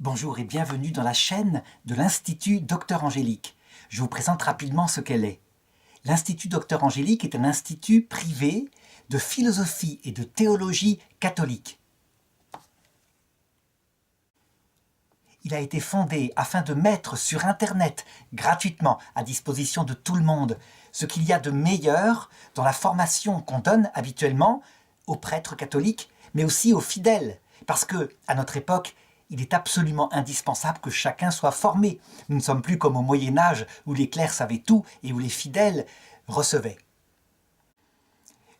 Bonjour et bienvenue dans la chaîne de l'Institut Docteur Angélique. Je vous présente rapidement ce qu'elle est. L'Institut Docteur Angélique est un institut privé de philosophie et de théologie catholique. Il a été fondé afin de mettre sur Internet, gratuitement, à disposition de tout le monde, ce qu'il y a de meilleur dans la formation qu'on donne habituellement aux prêtres catholiques, mais aussi aux fidèles. Parce que, à notre époque, il est absolument indispensable que chacun soit formé. Nous ne sommes plus comme au Moyen-Âge où les clercs savaient tout et où les fidèles recevaient.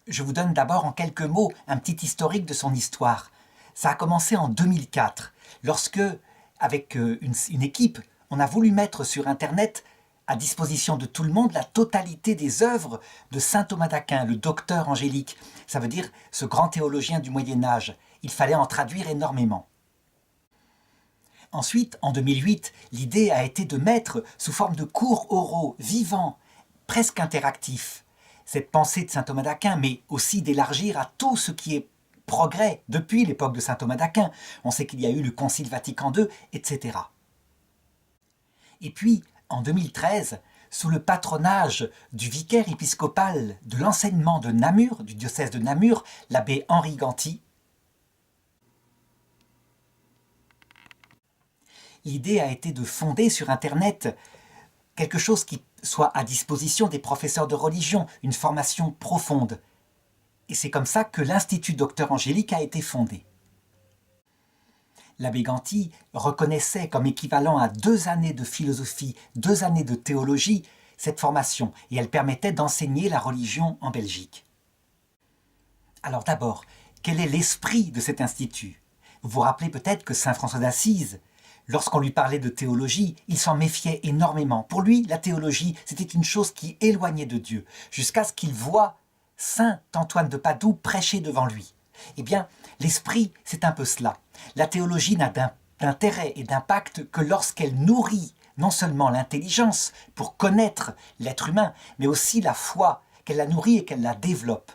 Je vous donne d'abord en quelques mots un petit historique de son histoire. Ça a commencé en 2004, lorsque, avec une équipe, on a voulu mettre sur Internet à disposition de tout le monde la totalité des œuvres de saint Thomas d'Aquin, le docteur angélique. Ça veut dire ce grand théologien du Moyen-Âge. Il fallait en traduire énormément. Ensuite, en 2008, l'idée a été de mettre sous forme de cours oraux, vivants, presque interactifs, cette pensée de saint Thomas d'Aquin, mais aussi d'élargir à tout ce qui est progrès depuis l'époque de saint Thomas d'Aquin. On sait qu'il y a eu le Concile Vatican II, etc. Et puis, en 2013, sous le patronage du vicaire épiscopal de l'enseignement de Namur, du diocèse de Namur, l'abbé Henri Ganti, l'idée a été de fonder sur Internet quelque chose qui soit à disposition des professeurs de religion, une formation profonde. Et c'est comme ça que l'Institut Docteur Angélique a été fondé. L'abbé Ganti reconnaissait comme équivalent à 2 années de philosophie, 2 années de théologie, cette formation, et elle permettait d'enseigner la religion en Belgique. Alors d'abord, quel est l'esprit de cet institut? Vous vous rappelez peut-être que saint François d'Assise, lorsqu'on lui parlait de théologie, il s'en méfiait énormément. Pour lui, la théologie, c'était une chose qui éloignait de Dieu, jusqu'à ce qu'il voie saint Antoine de Padoue prêcher devant lui. Eh bien, l'esprit, c'est un peu cela. La théologie n'a d'intérêt et d'impact que lorsqu'elle nourrit non seulement l'intelligence pour connaître l'être humain, mais aussi la foi, qu'elle la nourrit et qu'elle la développe.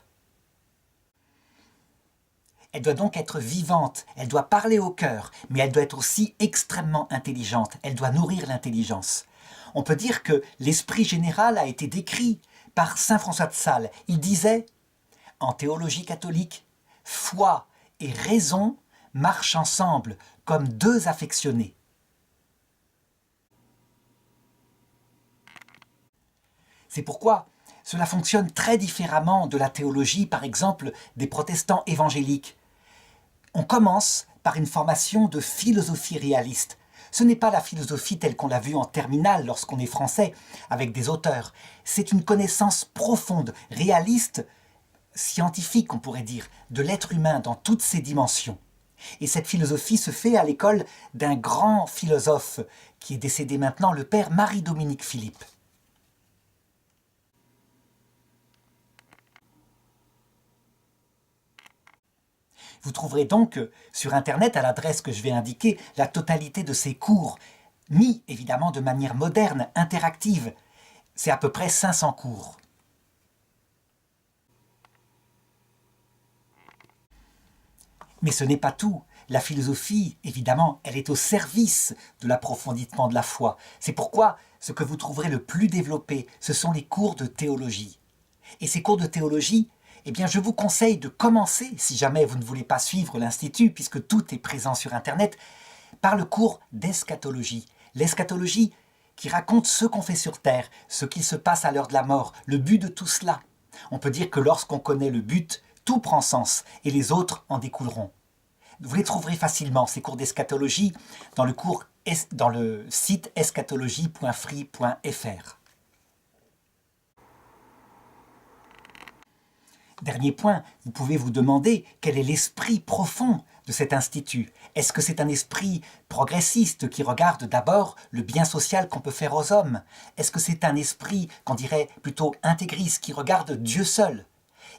Elle doit donc être vivante, elle doit parler au cœur, mais elle doit être aussi extrêmement intelligente, elle doit nourrir l'intelligence. On peut dire que l'esprit général a été décrit par saint François de Sales. Il disait, en théologie catholique, foi et raison marchent ensemble comme 2 affectionnés. C'est pourquoi cela fonctionne très différemment de la théologie, par exemple, des protestants évangéliques. On commence par une formation de philosophie réaliste. Ce n'est pas la philosophie telle qu'on l'a vue en terminale lorsqu'on est français, avec des auteurs. C'est une connaissance profonde, réaliste, scientifique, on pourrait dire, de l'être humain dans toutes ses dimensions. Et cette philosophie se fait à l'école d'un grand philosophe qui est décédé maintenant, le père Marie-Dominique Philippe. Vous trouverez donc sur Internet, à l'adresse que je vais indiquer, la totalité de ces cours, mis évidemment de manière moderne, interactive. C'est à peu près 500 cours. Mais ce n'est pas tout. La philosophie, évidemment, elle est au service de l'approfondissement de la foi. C'est pourquoi ce que vous trouverez le plus développé, ce sont les cours de théologie. Et ces cours de théologie, eh bien, je vous conseille de commencer, si jamais vous ne voulez pas suivre l'Institut, puisque tout est présent sur Internet, par le cours d'eschatologie. L'eschatologie qui raconte ce qu'on fait sur Terre, ce qu'il se passe à l'heure de la mort, le but de tout cela. On peut dire que lorsqu'on connaît le but, tout prend sens et les autres en découleront. Vous les trouverez facilement, ces cours d'eschatologie, dans le site eschatologie.free.fr. Dernier point, vous pouvez vous demander quel est l'esprit profond de cet institut. Est-ce que c'est un esprit progressiste qui regarde d'abord le bien social qu'on peut faire aux hommes? Est-ce que c'est un esprit qu'on dirait plutôt intégriste qui regarde Dieu seul?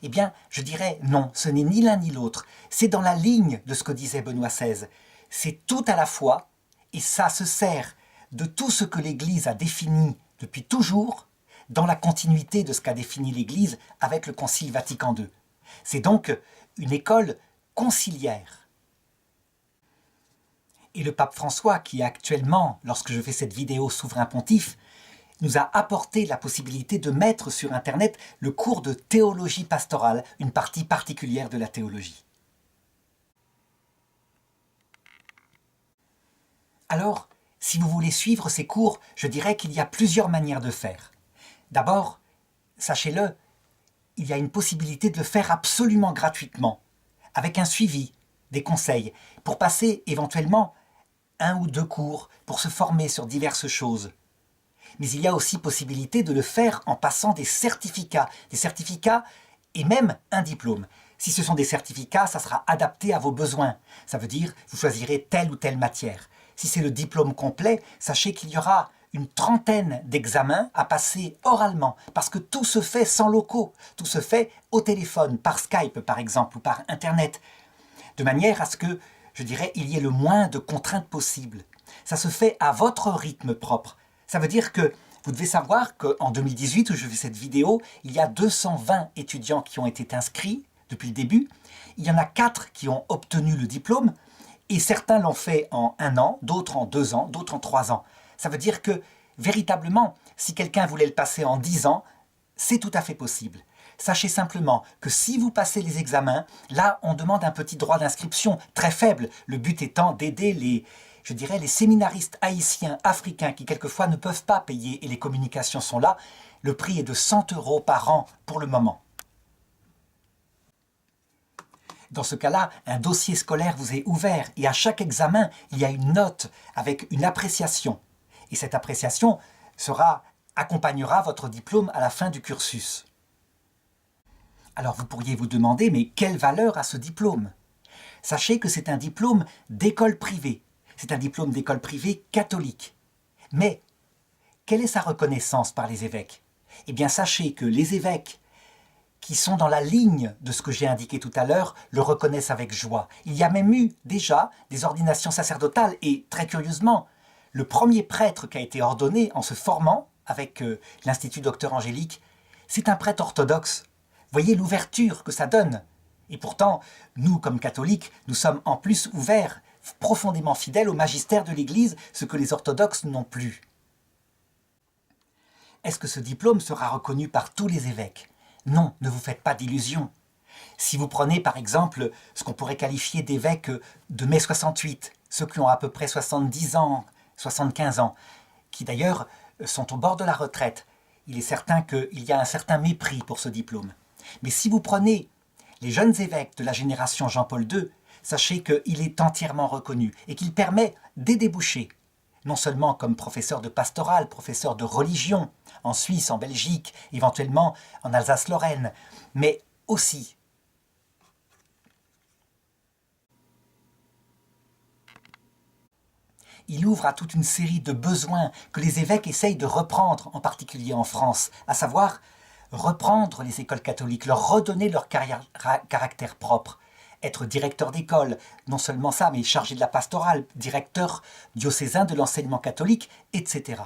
Eh bien, je dirais non, ce n'est ni l'un ni l'autre. C'est dans la ligne de ce que disait Benoît XVI. C'est tout à la fois, et ça se sert de tout ce que l'Église a défini depuis toujours, dans la continuité de ce qu'a défini l'Église avec le Concile Vatican II. C'est donc une école conciliaire. Et le pape François, qui actuellement, lorsque je fais cette vidéo souverain pontife, nous a apporté la possibilité de mettre sur Internet le cours de théologie pastorale, une partie particulière de la théologie. Alors, si vous voulez suivre ces cours, je dirais qu'il y a plusieurs manières de faire. D'abord, sachez-le, il y a une possibilité de le faire absolument gratuitement, avec un suivi, des conseils, pour passer éventuellement 1 ou 2 cours, pour se former sur diverses choses. Mais il y a aussi possibilité de le faire en passant des certificats et même un diplôme. Si ce sont des certificats, ça sera adapté à vos besoins. Ça veut dire vous choisirez telle ou telle matière. Si c'est le diplôme complet, sachez qu'il y aura une trentaine d'examens à passer oralement, parce que tout se fait sans locaux, tout se fait au téléphone, par Skype par exemple, ou par Internet, de manière à ce que, je dirais, il y ait le moins de contraintes possibles. Ça se fait à votre rythme propre. Ça veut dire que vous devez savoir qu'en 2018, où je fais cette vidéo, il y a 220 étudiants qui ont été inscrits depuis le début. Il y en a 4 qui ont obtenu le diplôme, et certains l'ont fait en 1 an, d'autres en 2 ans, d'autres en 3 ans. Ça veut dire que, véritablement, si quelqu'un voulait le passer en 10 ans, c'est tout à fait possible. Sachez simplement que si vous passez les examens, là, on demande un petit droit d'inscription très faible, le but étant d'aider les séminaristes haïtiens, africains, qui quelquefois ne peuvent pas payer, et les communications sont là. Le prix est de 100 € par an pour le moment. Dans ce cas-là, un dossier scolaire vous est ouvert et à chaque examen, il y a une note avec une appréciation. Et cette appréciation accompagnera votre diplôme à la fin du cursus. Alors vous pourriez vous demander, mais quelle valeur a ce diplôme? Sachez que c'est un diplôme d'école privée. C'est un diplôme d'école privée catholique. Mais, quelle est sa reconnaissance par les évêques? Eh bien, sachez que les évêques qui sont dans la ligne de ce que j'ai indiqué tout à l'heure, le reconnaissent avec joie. Il y a même eu déjà des ordinations sacerdotales et, très curieusement, le premier prêtre qui a été ordonné en se formant avec l'Institut Docteur Angélique, c'est un prêtre orthodoxe. Voyez l'ouverture que ça donne. Et pourtant, nous, comme catholiques, nous sommes en plus ouverts, profondément fidèles au magistère de l'Église, ce que les orthodoxes n'ont plus. Est-ce que ce diplôme sera reconnu par tous les évêques? Non, ne vous faites pas d'illusions. Si vous prenez par exemple ce qu'on pourrait qualifier d'évêques de mai 68, ceux qui ont à peu près 70 ans, 75 ans, qui d'ailleurs sont au bord de la retraite, il est certain qu'il y a un certain mépris pour ce diplôme. Mais si vous prenez les jeunes évêques de la génération Jean-Paul II, sachez qu'il est entièrement reconnu et qu'il permet des débouchés, non seulement comme professeur de pastoral, professeur de religion, en Suisse, en Belgique, éventuellement en Alsace-Lorraine, mais aussi il ouvre à toute une série de besoins que les évêques essayent de reprendre, en particulier en France, à savoir reprendre les écoles catholiques, leur redonner leur caractère propre, être directeur d'école, non seulement ça, mais chargé de la pastorale, directeur diocésain de l'enseignement catholique, etc.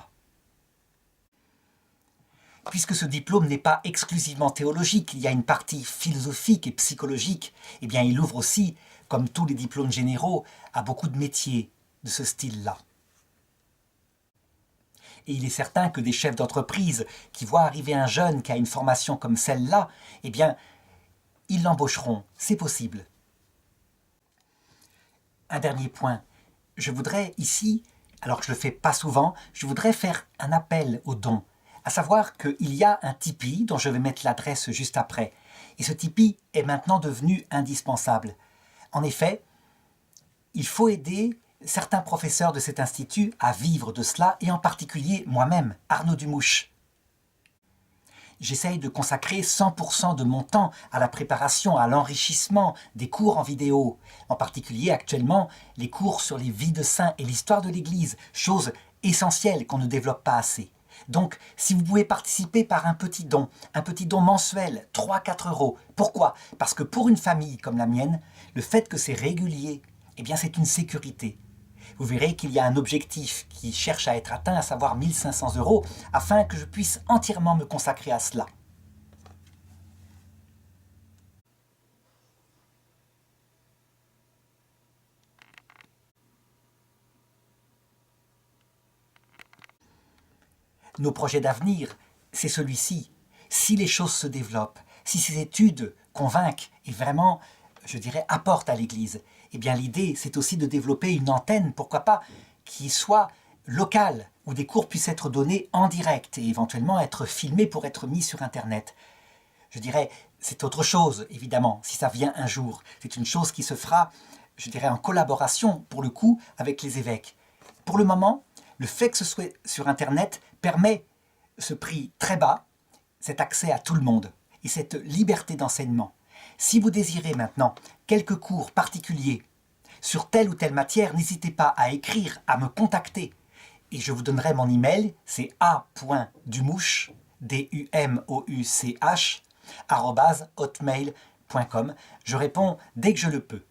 Puisque ce diplôme n'est pas exclusivement théologique, il y a une partie philosophique et psychologique, eh bien il ouvre aussi, comme tous les diplômes généraux, à beaucoup de métiers de ce style-là. Et il est certain que des chefs d'entreprise qui voient arriver un jeune qui a une formation comme celle-là, eh bien, ils l'embaucheront, c'est possible. Un dernier point, je voudrais ici, alors que je ne le fais pas souvent, je voudrais faire un appel aux dons, à savoir qu'il y a un Tipeee, dont je vais mettre l'adresse juste après, et ce Tipeee est maintenant devenu indispensable. En effet, il faut aider certains professeurs de cet institut à vivre de cela, et en particulier moi-même, Arnaud Dumouche. J'essaye de consacrer 100% de mon temps à la préparation, à l'enrichissement des cours en vidéo, en particulier actuellement les cours sur les vies de saints et l'histoire de l'Église, chose essentielle qu'on ne développe pas assez. Donc, si vous pouvez participer par un petit don mensuel, 3-4 €. Pourquoi? Parce que pour une famille comme la mienne, le fait que c'est régulier, eh bien c'est une sécurité. Vous verrez qu'il y a un objectif qui cherche à être atteint, à savoir 1 500 €, afin que je puisse entièrement me consacrer à cela. nos projets d'avenir, c'est celui-ci. Si les choses se développent, si ces études convainquent et vraiment, je dirais, apportent à l'Église, eh bien l'idée, c'est aussi de développer une antenne, pourquoi pas, qui soit locale, où des cours puissent être donnés en direct et éventuellement être filmés pour être mis sur Internet. Je dirais, c'est autre chose, évidemment, si ça vient un jour. C'est une chose qui se fera, je dirais, en collaboration, pour le coup, avec les évêques. Pour le moment, le fait que ce soit sur Internet permet ce prix très bas, cet accès à tout le monde et cette liberté d'enseignement. Si vous désirez maintenant quelques cours particuliers sur telle ou telle matière, n'hésitez pas à écrire, à me contacter. Et je vous donnerai mon email, c'est a.dumouch, dumouch, @hotmail.com. Je réponds dès que je le peux.